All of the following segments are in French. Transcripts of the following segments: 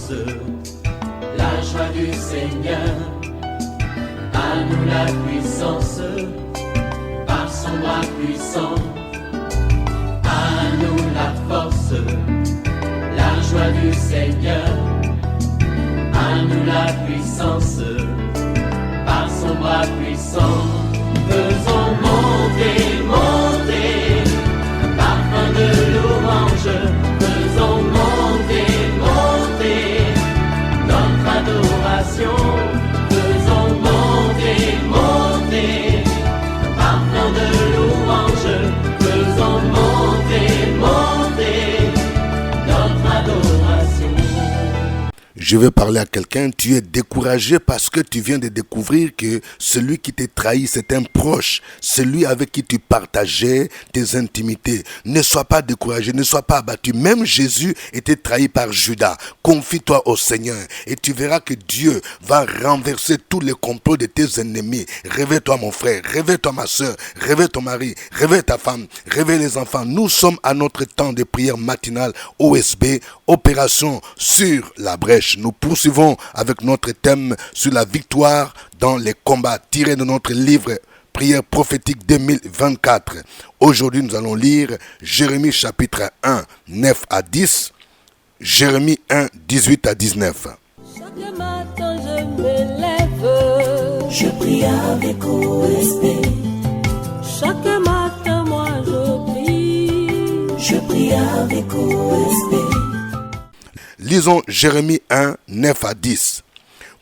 force, la joie du Seigneur. À nous la puissance, par son bras puissant. À nous la force, la joie du Seigneur. À nous la puissance, par son bras puissant. Faisons monter, monter, parfum de louange. Faisons monter, monter, notre adoration. Faisons monter, monter, parfum de louange. Faisons monter, monter, notre adoration. Je veux parler à quelqu'un, tu es découragé parce que tu viens de découvrir que celui qui t'a trahi, c'est un proche, celui avec qui tu partageais tes intimités. Ne sois pas découragé, ne sois pas abattu. Même Jésus était trahi par Judas. Confie-toi au Seigneur et tu verras que Dieu va renverser tous les complots de tes ennemis. Réveille-toi mon frère, réveille-toi ma soeur, réveille ton mari, réveille ta femme, réveille les enfants. Nous sommes à notre temps de prière matinale OSB, opération sur la brèche. Nous poursuivons avec notre thème sur la victoire dans les combats tiré de notre livre Prière prophétique 2024. Aujourd'hui, nous allons lire Jérémie chapitre 1, 9 à 10, Jérémie 1, 18 à 19. Chaque matin je me lève, je prie avec OSB. Chaque matin moi je prie avec OSB. Lisons Jérémie 1, 9 à 10.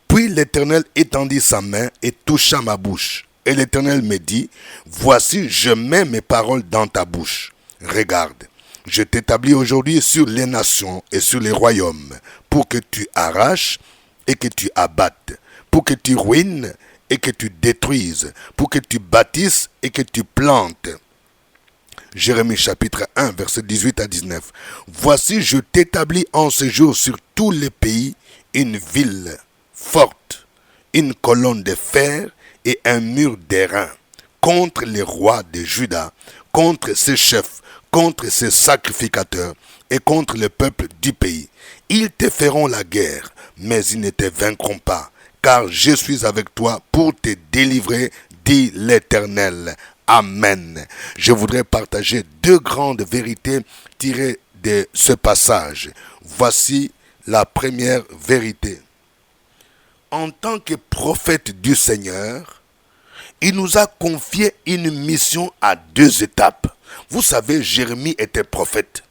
Puis l'Éternel étendit sa main et toucha ma bouche. Et l'Éternel me dit, voici, je mets mes paroles dans ta bouche. Regarde, je t'établis aujourd'hui sur les nations et sur les royaumes, pour que tu arraches et que tu abattes, pour que tu ruines et que tu détruises, pour que tu bâtisses et que tu plantes. Jérémie chapitre 1, verset 18 à 19. Voici, je t'établis en ce jour sur tous les pays une ville forte, une colonne de fer et un mur d'airain contre les rois de Juda, contre ses chefs, contre ses sacrificateurs et contre le peuple du pays. Ils te feront la guerre, mais ils ne te vaincront pas, car je suis avec toi pour te délivrer, dit l'Éternel. Amen. Je voudrais partager deux grandes vérités tirées de ce passage. Voici la première vérité. En tant que prophète du Seigneur, il nous a confié une mission à deux étapes. Vous savez, Jérémie était prophète.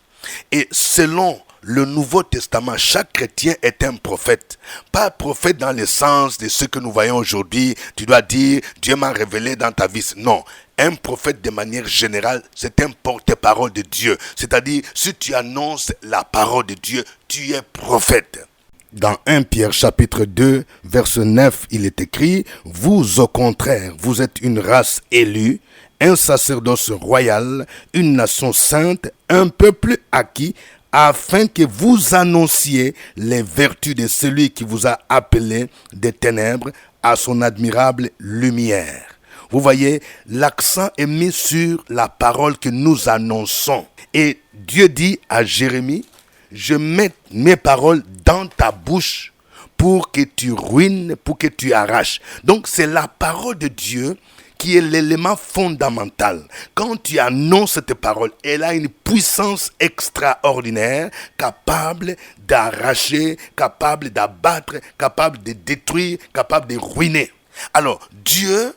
Et selon le Nouveau Testament, chaque chrétien est un prophète. Pas prophète dans le sens de ce que nous voyons aujourd'hui. Tu dois dire, Dieu m'a révélé dans ta vie. Non. Un prophète de manière générale, c'est un porte-parole de Dieu. C'est-à-dire, si tu annonces la parole de Dieu, tu es prophète. Dans 1 Pierre chapitre 2, verset 9, il est écrit, « Vous au contraire, vous êtes une race élue, un sacerdoce royal, une nation sainte, un peuple acquis, afin que vous annonciez les vertus de celui qui vous a appelé des ténèbres à son admirable lumière. » Vous voyez, l'accent est mis sur la parole que nous annonçons. Et Dieu dit à Jérémie, je mets mes paroles dans ta bouche pour que tu ruines, pour que tu arraches. Donc c'est la parole de Dieu qui est l'élément fondamental. Quand tu annonces cette parole, elle a une puissance extraordinaire, capable d'arracher, capable d'abattre, capable de détruire, capable de ruiner. Alors, Dieu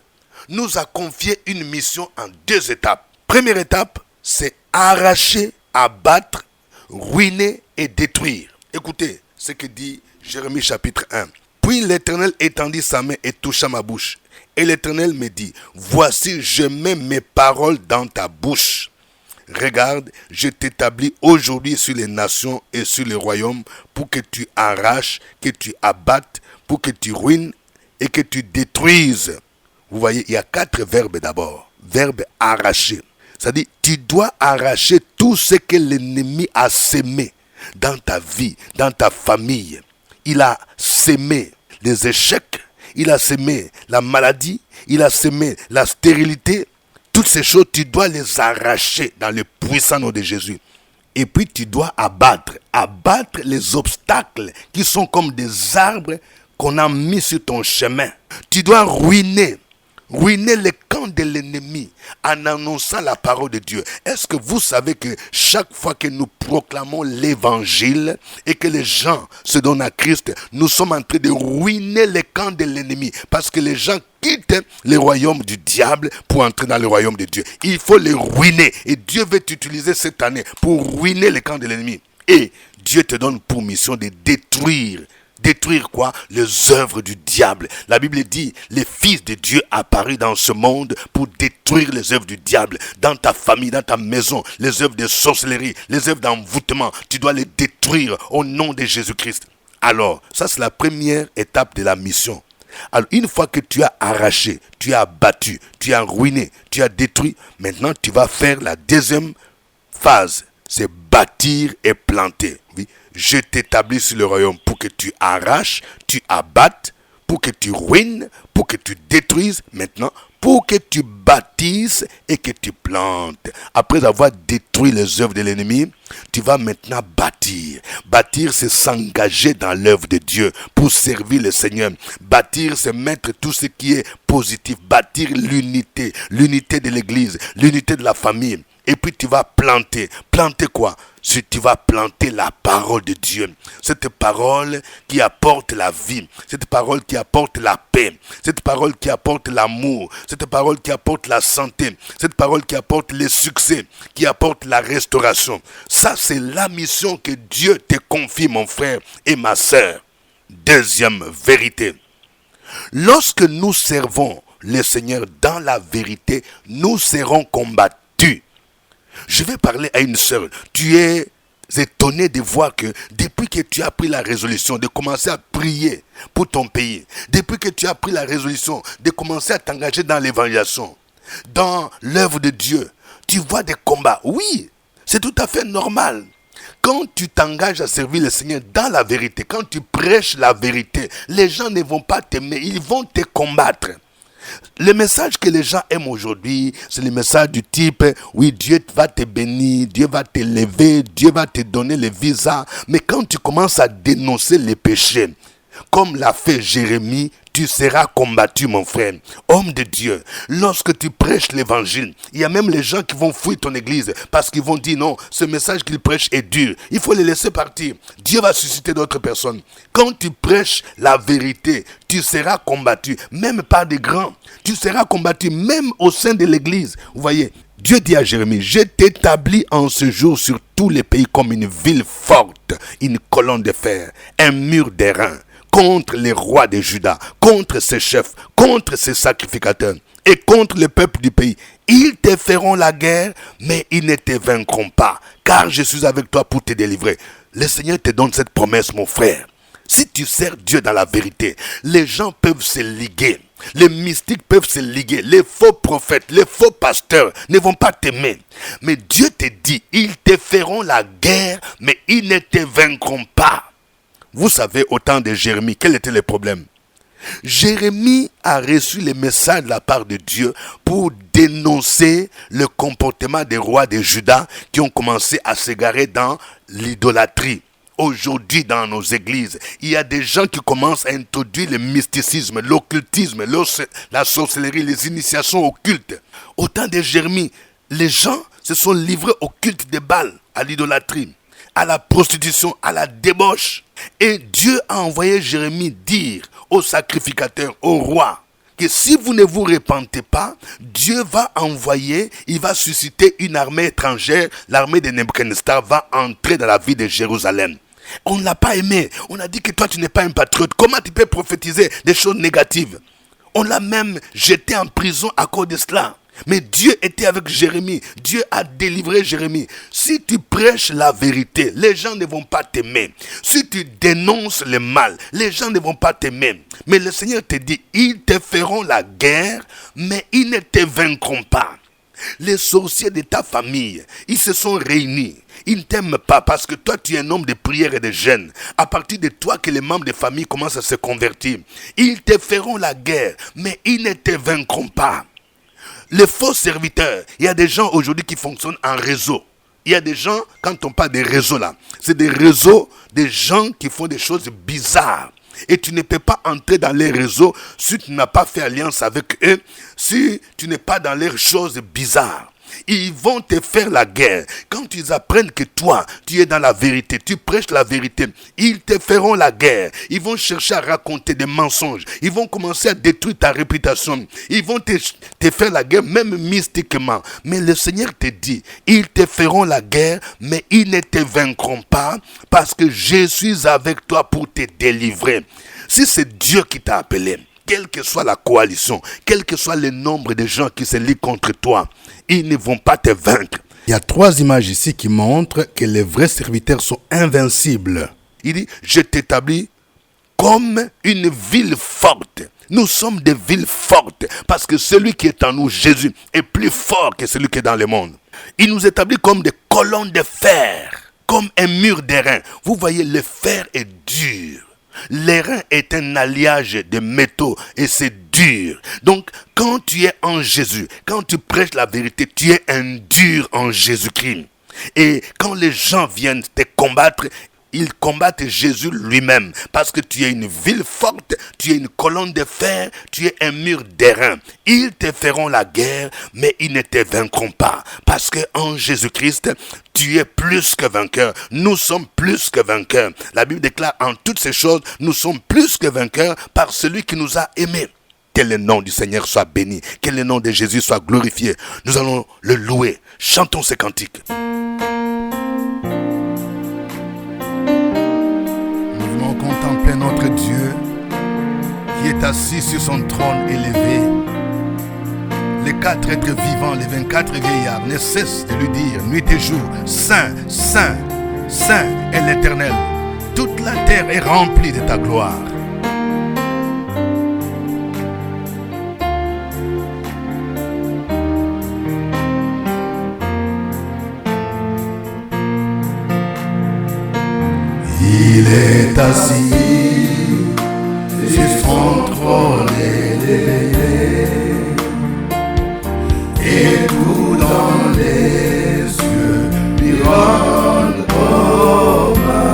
nous a confié une mission en deux étapes. Première étape, c'est arracher, abattre, ruiner et détruire. Écoutez ce que dit Jérémie chapitre 1. Puis l'Éternel étendit sa main et toucha ma bouche. Et l'Éternel me dit, voici, je mets mes paroles dans ta bouche. Regarde, je t'établis aujourd'hui sur les nations et sur les royaumes pour que tu arraches, que tu abattes, pour que tu ruines et que tu détruises. Vous voyez, il y a 4 verbes d'abord. Verbe arracher. C'est-à-dire, tu dois arracher tout ce que l'ennemi a sémé dans ta vie, dans ta famille. Il a sémé les échecs, il a sémé la maladie, il a sémé la stérilité. Toutes ces choses, tu dois les arracher dans le puissant nom de Jésus. Et puis tu dois abattre les obstacles qui sont comme des arbres qu'on a mis sur ton chemin. Tu dois ruiner les camps de l'ennemi en annonçant la parole de Dieu. Est-ce que vous savez que chaque fois que nous proclamons l'évangile et que les gens se donnent à Christ, nous sommes en train de ruiner les camps de l'ennemi, parce que les gens quittent le royaume du diable pour entrer dans le royaume de Dieu. Il faut les ruiner, et Dieu veut t'utiliser cette année pour ruiner les camps de l'ennemi. Et Dieu te donne pour mission de détruire quoi? Les œuvres du diable. La Bible dit, les fils de Dieu apparus dans ce monde pour détruire les œuvres du diable. Dans ta famille, dans ta maison, les œuvres de sorcellerie, les œuvres d'envoûtement, tu dois les détruire au nom de Jésus-Christ. Alors, ça c'est la première étape de la mission. Alors, une fois que tu as arraché, tu as battu, tu as ruiné, tu as détruit, maintenant tu vas faire la deuxième phase. C'est bâtir et planter. Oui. Je t'établis sur le royaume pour que tu arraches, tu abattes, pour que tu ruines, pour que tu détruises. Maintenant, pour que tu bâtisses et que tu plantes. Après avoir détruit les œuvres de l'ennemi, tu vas maintenant bâtir. Bâtir, c'est s'engager dans l'œuvre de Dieu pour servir le Seigneur. Bâtir, c'est mettre tout ce qui est positif. Bâtir l'unité de l'église, l'unité de la famille. Et puis tu vas planter. Planter quoi? Tu vas planter la parole de Dieu. Cette parole qui apporte la vie. Cette parole qui apporte la paix. Cette parole qui apporte l'amour. Cette parole qui apporte la santé. Cette parole qui apporte le succès. Qui apporte la restauration. Ça, c'est la mission que Dieu te confie, mon frère et ma sœur. Deuxième vérité. Lorsque nous servons le Seigneur dans la vérité, nous serons combattus. Je vais parler à une sœur. Tu es étonné de voir que depuis que tu as pris la résolution de commencer à prier pour ton pays, depuis que tu as pris la résolution de commencer à t'engager dans l'évangélisation, dans l'œuvre de Dieu, tu vois des combats. Oui, c'est tout à fait normal. Quand tu t'engages à servir le Seigneur dans la vérité, quand tu prêches la vérité, les gens ne vont pas t'aimer, ils vont te combattre. Le message que les gens aiment aujourd'hui, c'est le message du type, oui, Dieu va te bénir, Dieu va t'élever, Dieu va te donner le visa. Mais quand tu commences à dénoncer les péchés, comme l'a fait Jérémie, tu seras combattu, mon frère. Homme de Dieu, lorsque tu prêches l'évangile, il y a même les gens qui vont fuir ton église parce qu'ils vont dire non, ce message qu'il prêche est dur. Il faut les laisser partir. Dieu va susciter d'autres personnes. Quand tu prêches la vérité, tu seras combattu, même par des grands. Tu seras combattu même au sein de l'église. Vous voyez, Dieu dit à Jérémie, je t'établis en ce jour sur tous les pays comme une ville forte, une colonne de fer, un mur d'airain, contre les rois de Juda, contre ses chefs, contre ses sacrificateurs et contre le peuple du pays. Ils te feront la guerre, mais ils ne te vaincront pas, car je suis avec toi pour te délivrer. Le Seigneur te donne cette promesse, mon frère. Si tu sers Dieu dans la vérité, les gens peuvent se liguer. Les mystiques peuvent se liguer. Les faux prophètes, les faux pasteurs ne vont pas t'aimer. Mais Dieu te dit, ils te feront la guerre, mais ils ne te vaincront pas. Vous savez, au temps de Jérémie, quel était le problème? Jérémie a reçu le message de la part de Dieu pour dénoncer le comportement des rois de Juda qui ont commencé à s'égarer dans l'idolâtrie. Aujourd'hui, dans nos églises, il y a des gens qui commencent à introduire le mysticisme, l'occultisme, la sorcellerie, les initiations occultes. Au temps de Jérémie, les gens se sont livrés au culte de Baal, à l'idolâtrie, à la prostitution, à la débauche. Et Dieu a envoyé Jérémie dire aux sacrificateurs, aux rois, que si vous ne vous repentez pas, Dieu va envoyer, il va susciter une armée étrangère, l'armée de Nebuchadnezzar va entrer dans la ville de Jérusalem. On ne l'a pas aimé, on a dit que toi tu n'es pas un patriote, comment tu peux prophétiser des choses négatives? On l'a même jeté en prison à cause de cela. Mais Dieu était avec Jérémie. Dieu a délivré Jérémie. Si tu prêches la vérité, les gens ne vont pas t'aimer. Si tu dénonces le mal, les gens ne vont pas t'aimer. Mais le Seigneur te dit, ils te feront la guerre, mais ils ne te vaincront pas. Les sorciers de ta famille, ils se sont réunis. Ils ne t'aiment pas parce que toi tu es un homme de prière et de jeûne. À partir de toi que les membres de famille commencent à se convertir. Ils te feront la guerre, mais ils ne te vaincront pas. Les faux serviteurs, il y a des gens aujourd'hui qui fonctionnent en réseau. Il y a des gens, quand on parle des réseaux là, c'est des réseaux des gens qui font des choses bizarres. Et tu ne peux pas entrer dans les réseaux si tu n'as pas fait alliance avec eux, si tu n'es pas dans les choses bizarres. Ils vont te faire la guerre. Quand ils apprennent que toi, tu es dans la vérité, tu prêches la vérité, ils te feront la guerre. Ils vont chercher à raconter des mensonges. Ils vont commencer à détruire ta réputation. Ils vont te faire la guerre, même mystiquement. Mais le Seigneur te dit, ils te feront la guerre, mais ils ne te vaincront pas, parce que je suis avec toi pour te délivrer. Si c'est Dieu qui t'a appelé, quelle que soit la coalition, quel que soit le nombre de gens qui se lient contre toi, ils ne vont pas te vaincre. Il y a 3 images ici qui montrent que les vrais serviteurs sont invincibles. Il dit, je t'établis comme une ville forte. Nous sommes des villes fortes parce que celui qui est en nous, Jésus, est plus fort que celui qui est dans le monde. Il nous établit comme des colonnes de fer, comme un mur d'airain. Vous voyez, le fer est dur. L'airain est un alliage de métaux et c'est dur. Donc, quand tu es en Jésus, quand tu prêches la vérité, tu es un dur en Jésus-Christ. Et quand les gens viennent te combattre, ils combattent Jésus lui-même. Parce que tu es une ville forte, tu es une colonne de fer, tu es un mur d'airain. Ils te feront la guerre, mais ils ne te vaincront pas. Parce que en Jésus-Christ, tu es plus que vainqueur. Nous sommes plus que vainqueurs. La Bible déclare en toutes ces choses, nous sommes plus que vainqueurs par celui qui nous a aimés. Que le nom du Seigneur soit béni. Que le nom de Jésus soit glorifié. Nous allons le louer. Chantons ces cantiques. Contempler notre Dieu qui est assis sur son trône élevé. Les 4 êtres vivants, les 24 vieillards ne cessent de lui dire nuit et jour, Saint, Saint, Saint est l'Éternel. Toute la terre est remplie de ta gloire. Il est assis sur son trône élevé, et tout dans les yeux lui rendent hommage.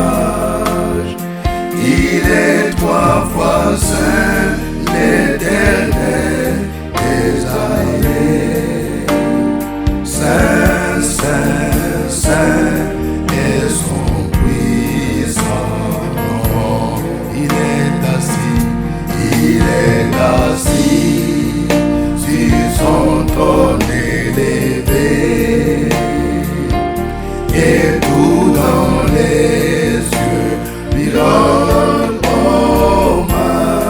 Il est 3 fois saint, l'Éternel désaillé. Saint, Saint, Saint est son assis sur son trône élevé, et tout dans les yeux lui rendent hommage.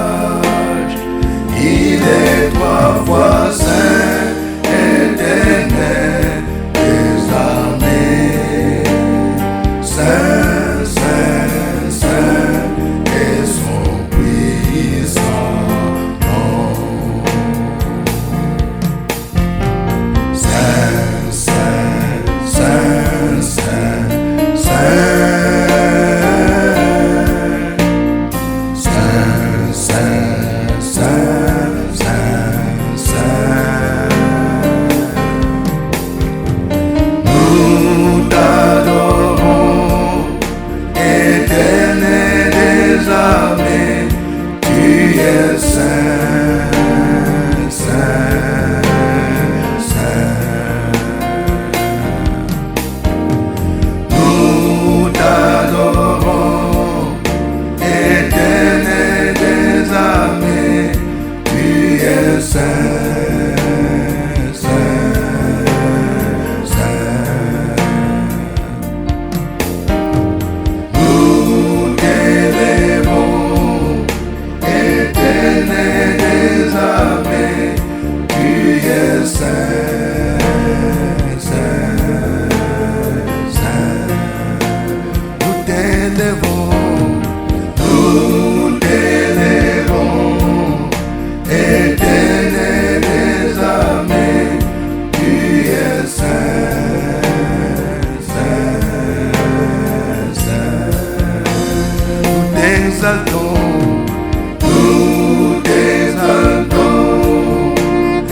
Il est 3 fois saint, éternel des armées. Saint, Saint, Saint est son puissant.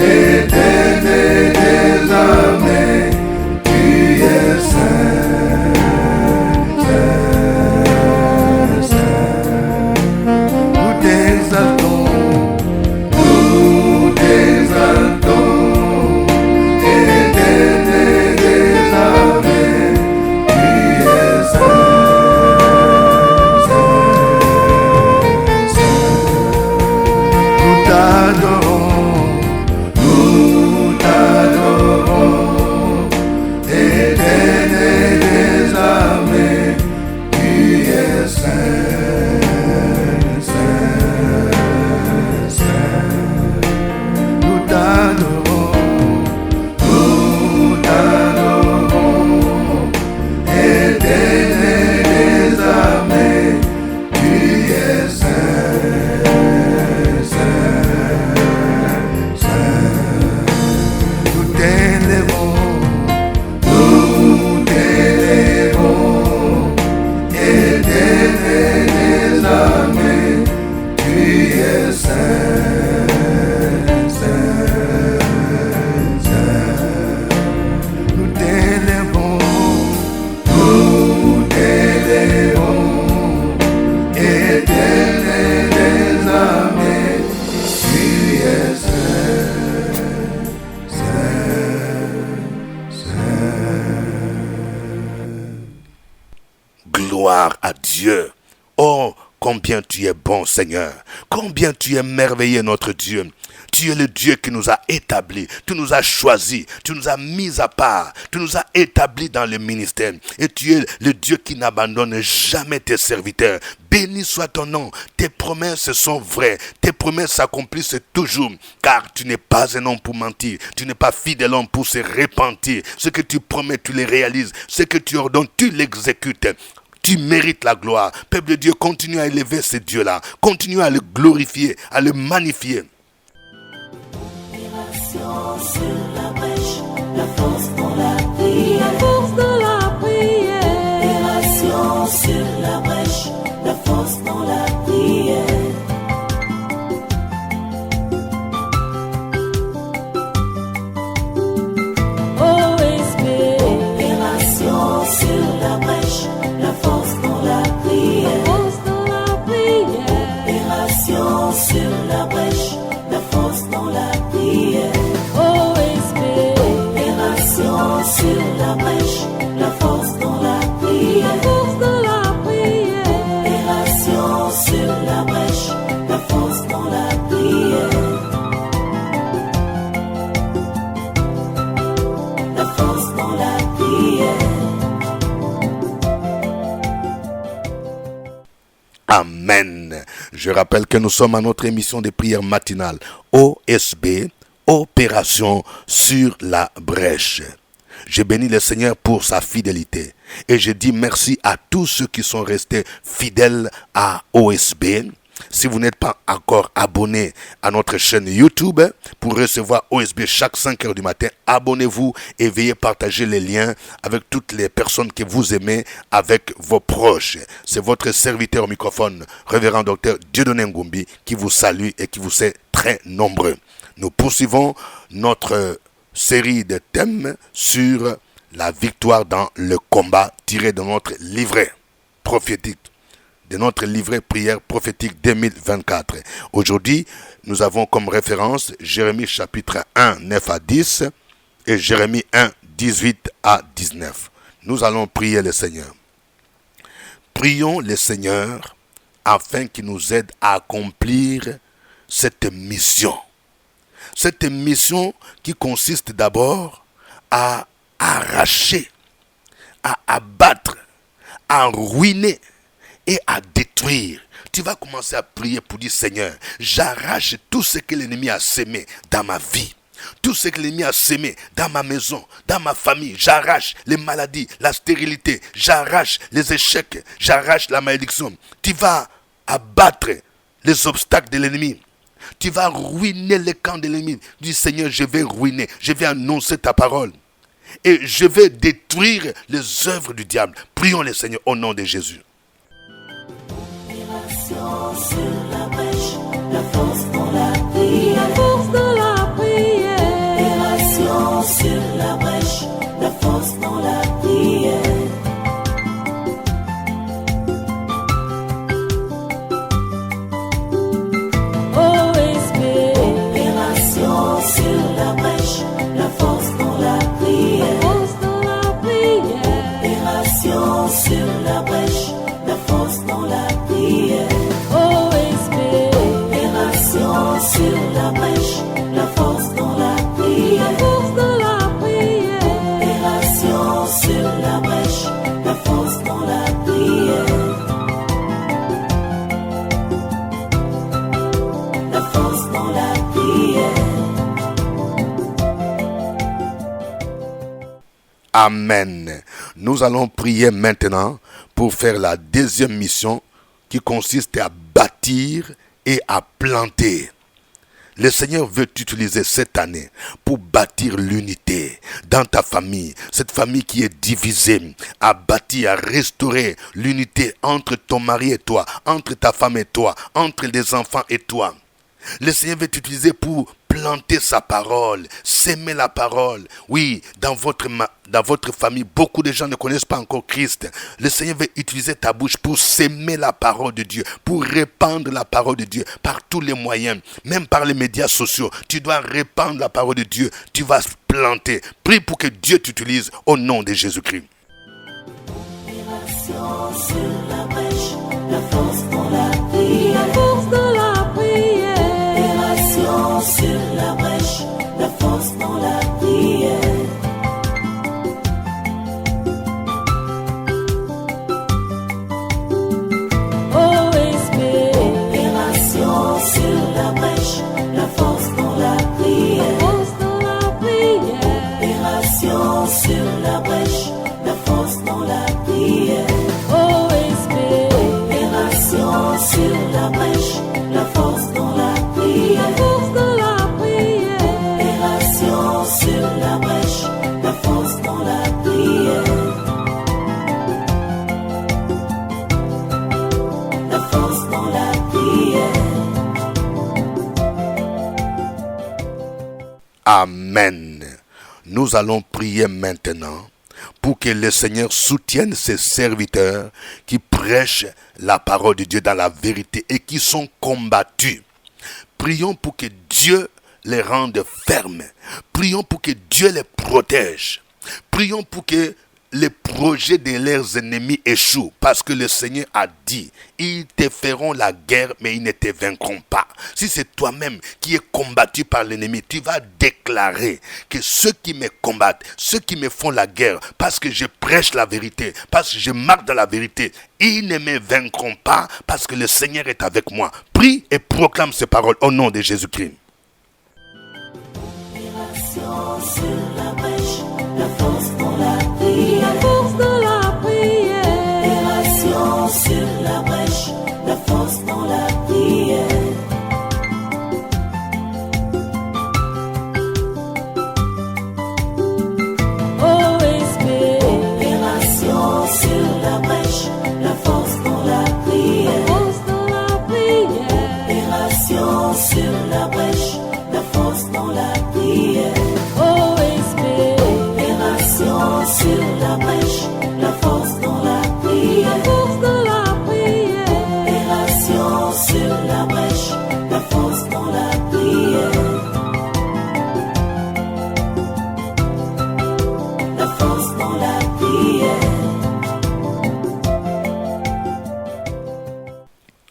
Éternel des armées, tu es saint. gloire à Dieu. Oh, combien tu es bon, Seigneur. Combien tu es merveilleux, notre Dieu. Tu es le Dieu qui nous a établis, tu nous as choisis, tu nous as mis à part, tu nous as établis dans le ministère. Et tu es le Dieu qui n'abandonne jamais tes serviteurs. Béni soit ton nom, tes promesses sont vraies, tes promesses s'accomplissent toujours, car tu n'es pas un homme pour mentir, tu n'es pas fidèle homme pour se repentir. Ce que tu promets, tu le réalises, ce que tu ordonnes, tu l'exécutes. Tu mérites la gloire. Peuple de Dieu, continue à élever ce Dieu-là, continue à le glorifier, à le magnifier. Sur la brèche, la force dans la prière. La force dans la prière. Opération sur la brèche, la force dans la prière. OSB. Opération sur la brèche, la force dans la prière. La force dans la prière. Opération sur la brèche, la force dans la prière. Sur la brèche, la force dans la prière. La force dans la prière. Opération sur la brèche, la force dans la prière. La force dans la prière. Amen. Je rappelle que nous sommes à notre émission de prière matinale OSB, Opération sur la brèche. Je bénis le Seigneur pour sa fidélité. Et je dis merci à tous ceux qui sont restés fidèles à OSB. Si vous n'êtes pas encore abonné à notre chaîne YouTube pour recevoir OSB chaque 5 heures du matin, abonnez-vous et veuillez partager les liens avec toutes les personnes que vous aimez, avec vos proches. C'est votre serviteur au microphone, révérend docteur Dieudonné Ngumbi, qui vous salue et qui vous sait très nombreux. Nous poursuivons notre série de thèmes sur la victoire dans le combat tiré de notre livret prophétique, de notre livret prière prophétique 2024. Aujourd'hui, nous avons comme référence Jérémie chapitre 1, 9 à 10 et Jérémie 1, 18 à 19. Nous allons prier le Seigneur. Prions le Seigneur afin qu'il nous aide à accomplir cette mission. Cette mission qui consiste d'abord à arracher, à abattre, à ruiner et à détruire. Tu vas commencer à prier pour dire, Seigneur, j'arrache tout ce que l'ennemi a sémé dans ma vie. Tout ce que l'ennemi a sémé dans ma maison, dans ma famille, j'arrache les maladies, la stérilité, j'arrache les échecs, j'arrache la malédiction. Tu vas abattre les obstacles de l'ennemi. Tu vas ruiner le camp de l'ennemi. Dis, Seigneur, je vais ruiner, je vais annoncer ta parole. Et je vais détruire les œuvres du diable. Prions le Seigneur au nom de Jésus. Opération sur la brèche, la force dans la prière. La force dans la prière. Opération sur la brèche, la force dans la prière. Sur la brèche, la force dans la prière. La force dans la prière. Opération sur la brèche, la force dans la prière. OSB. Opération sur la brèche, la force dans la prière. La force dans la prière. Opération sur la brèche, la force dans la prière. La force dans la prière. Amen. Nous allons prier maintenant pour faire la deuxième mission qui consiste à bâtir et à planter. Le Seigneur veut t'utiliser cette année pour bâtir l'unité dans ta famille. Cette famille qui est divisée, à bâtir, à restaurer l'unité entre ton mari et toi, entre ta femme et toi, entre les enfants et toi. Le Seigneur veut t'utiliser pour planter sa parole, s'aimer la parole. Oui, dans votre famille, beaucoup de gens ne connaissent pas encore Christ. Le Seigneur veut utiliser ta bouche pour s'aimer la parole de Dieu, pour répandre la parole de Dieu par tous les moyens, même par les médias sociaux. Tu dois répandre la parole de Dieu, tu vas planter. Prie pour que Dieu t'utilise au nom de Jésus-Christ. Opération sur la brèche, la force dans la prière. La force dans la prière. Opération sur la brèche, la force dans la prière. Opération sur la brèche, la force dans la prière. Force dans la prière. Opération sur la brèche, la force dans la prière. Opération sur la brèche, la force dans la prière. La force dans la prière. Opération sur la brèche, la force dans la prière. La force dans la prière. Amen. Nous allons prier maintenant pour que le Seigneur soutienne ses serviteurs qui prêchent la parole de Dieu dans la vérité et qui sont combattus. Prions pour que Dieu les rende fermes. Prions pour que Dieu les protège. Prions pour que les projets de leurs ennemis échouent, parce que le Seigneur a dit, ils te feront la guerre, mais ils ne te vaincront pas. Si c'est toi-même qui es combattu par l'ennemi, tu vas déclarer que ceux qui me combattent, ceux qui me font la guerre, parce que je prêche la vérité, parce que je marche dans la vérité, ils ne me vaincront pas, parce que le Seigneur est avec moi. Prie et proclame ces paroles au nom de Jésus-Christ. Opération sur la brèche, la force dans la prière. La force dans la prière. Opération sur la brèche, la force dans la prière. Opération sur la brèche, la force dans la prière. Force dans la prière. Opération sur la brèche, la force dans la prière. Opération sur la brèche, la force dans la prière. La force dans la prière. Opération sur la brèche, la force dans la prière. La force dans la prière.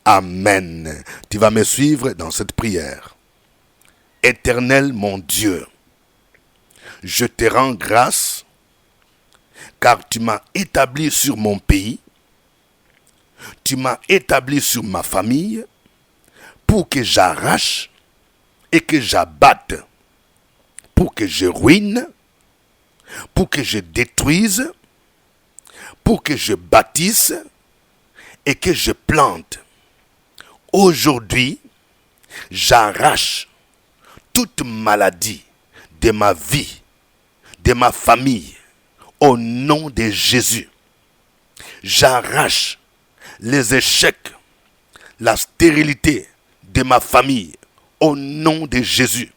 Amen. Tu vas me suivre dans cette prière. Éternel mon Dieu, je te rends grâce car tu m'as établi sur mon pays, tu m'as établi sur ma famille pour que j'arrache et que j'abatte, pour que je ruine, pour que je détruise, pour que je bâtisse et que je plante. Aujourd'hui, j'arrache toute maladie de ma vie, de ma famille, au nom de Jésus. J'arrache les échecs, la stérilité de ma famille, au nom de Jésus.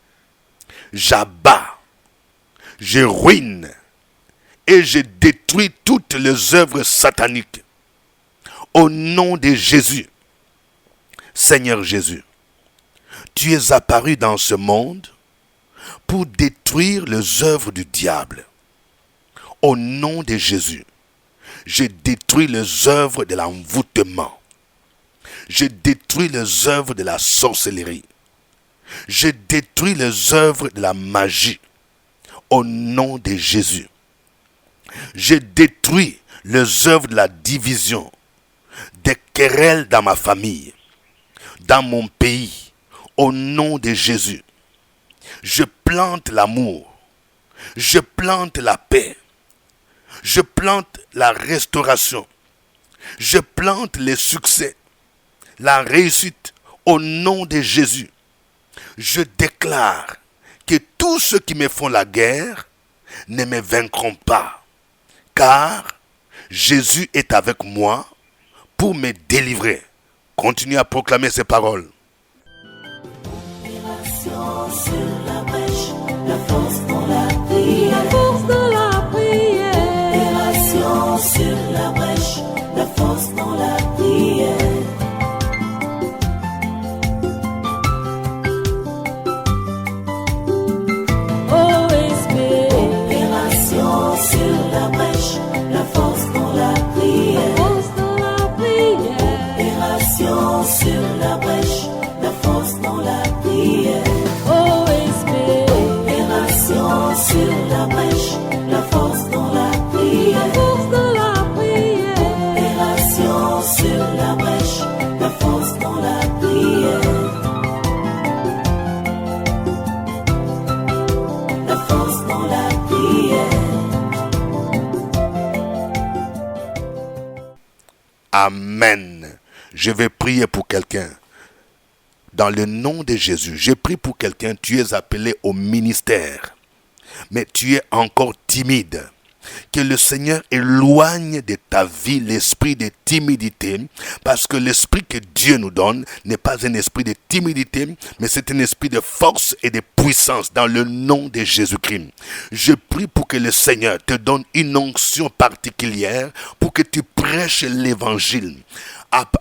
J'abats, je ruine et je détruis toutes les œuvres sataniques, au nom de Jésus. Seigneur Jésus, tu es apparu dans ce monde pour détruire les œuvres du diable. Au nom de Jésus, je détruis les œuvres de l'envoûtement. Je détruis les œuvres de la sorcellerie. Je détruis les œuvres de la magie. Au nom de Jésus, je détruis les œuvres de la division, des querelles dans ma famille, dans mon pays. Au nom de Jésus, je plante l'amour, je plante la paix, je plante la restauration, je plante le succès, la réussite. Au nom de Jésus, je déclare que tous ceux qui me font la guerre ne me vaincront pas, car Jésus est avec moi pour me délivrer. Continue à proclamer ces paroles. Opération sur la brèche, la force dans la prière. La force dans la prière. Opération sur la brèche, la force dans la prière. Opération sur la brèche, la force dans la prière. sur la brèche, la force dans la prière. OSB. Opération sur la brèche, la force dans la prière. La force dans la prière. Opération sur la brèche, la force dans la prière. La force dans la prière. Amen. Je vais prier pour quelqu'un. Dans le nom de Jésus, je prie pour quelqu'un. Tu es appelé au ministère, mais tu es encore timide. Que le Seigneur éloigne de ta vie l'esprit de timidité, parce que l'esprit que Dieu nous donne n'est pas un esprit de timidité, mais c'est un esprit de force et de puissance dans le nom de Jésus-Christ. Je prie pour que le Seigneur te donne une onction particulière pour que tu prêches l'évangile.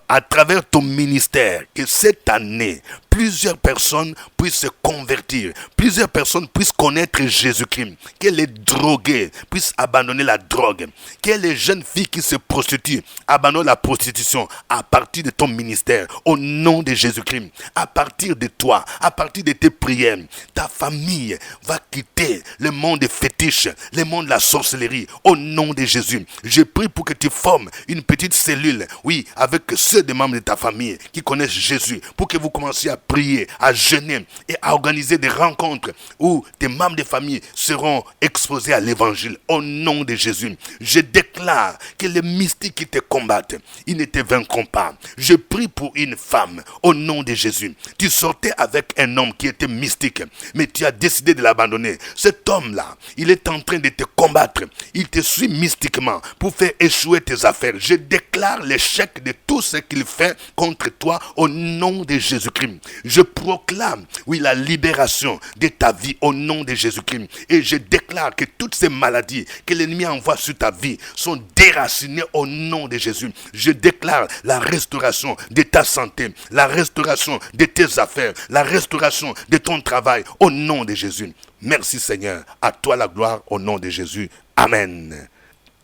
À travers ton ministère, que cette année, plusieurs personnes puissent se convertir, plusieurs personnes puissent connaître Jésus-Christ, que les drogués puissent abandonner la drogue, que les jeunes filles qui se prostituent abandonnent la prostitution à partir de ton ministère, au nom de Jésus-Christ. À partir de toi, à partir de tes prières, ta famille va quitter le monde des fétiches, le monde de la sorcellerie, au nom de Jésus. Je prie pour que tu formes une petite cellule, oui, avec ceux des membres de ta famille qui connaissent Jésus, pour que vous commenciez à prier, à jeûner et à organiser des rencontres où tes membres de famille seront exposés à l'évangile au nom de Jésus. Je déclare que les mystiques qui te combattent, ils ne te vaincront pas. Je prie pour une femme au nom de Jésus. Tu sortais avec un homme qui était mystique, mais tu as décidé de l'abandonner. Cet homme-là, il est en train de te combattre. Il te suit mystiquement pour faire échouer tes affaires. Je déclare l'échec de tout ce qu'il fait contre toi au nom de Jésus-Christ. Je proclame, oui, la libération de ta vie au nom de Jésus-Christ. Et je déclare que toutes ces maladies que l'ennemi envoie sur ta vie sont déracinées au nom de Jésus. Je déclare la restauration de ta santé, la restauration de tes affaires, la restauration de ton travail au nom de Jésus. Merci Seigneur. À toi la gloire au nom de Jésus. Amen.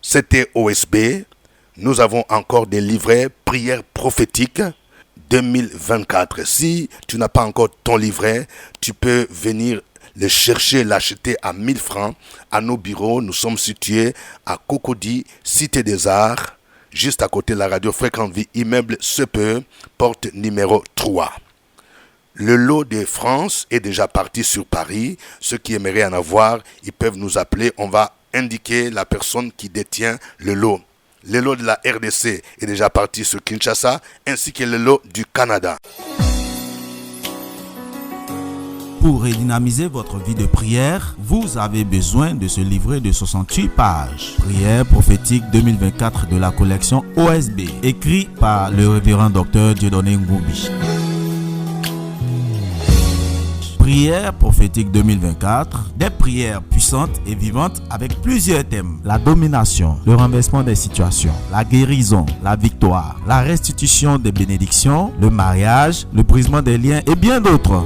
C'était OSB. Nous avons encore des livrets prières prophétiques 2024. Si tu n'as pas encore ton livret, tu peux venir le chercher, l'acheter à 1000 francs à nos bureaux. Nous sommes situés à Cocody, Cité des Arts, juste à côté de la radio Fréquente Vie, immeuble Sepe, porte numéro 3. Le lot de France est déjà parti sur Paris. Ceux qui aimeraient en avoir, ils peuvent nous appeler. On va indiquer la personne qui détient le lot. Le lot de la RDC est déjà parti sur Kinshasa, ainsi que le lot du Canada. Pour redynamiser votre vie de prière, vous avez besoin de ce livret de 68 pages. Prière prophétique 2024 de la collection OSB, écrit par le révérend docteur Dieudonné Ngumbi. Prière prophétique 2024, des prières puissantes et vivantes avec plusieurs thèmes. La domination, le renversement des situations, la guérison, la victoire, la restitution des bénédictions, le mariage, le brisement des liens et bien d'autres.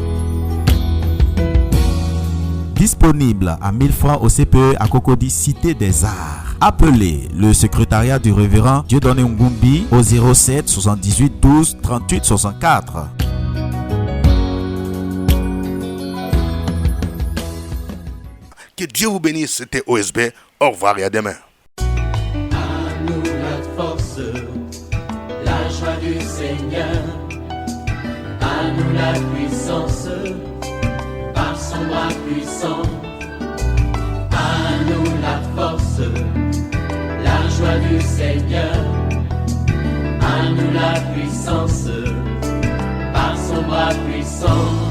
Disponible à 1000 francs au CPE à Cocody, Cité des Arts. Appelez le secrétariat du révérend Dieudonné Ngumbi au 07 78 12 38 64. Que Dieu vous bénisse, c'était OSB. Au revoir et à demain. À nous la force, la joie du Seigneur. À nous la puissance, par son bras puissant. À nous la force, la joie du Seigneur. À nous la puissance, par son bras puissant.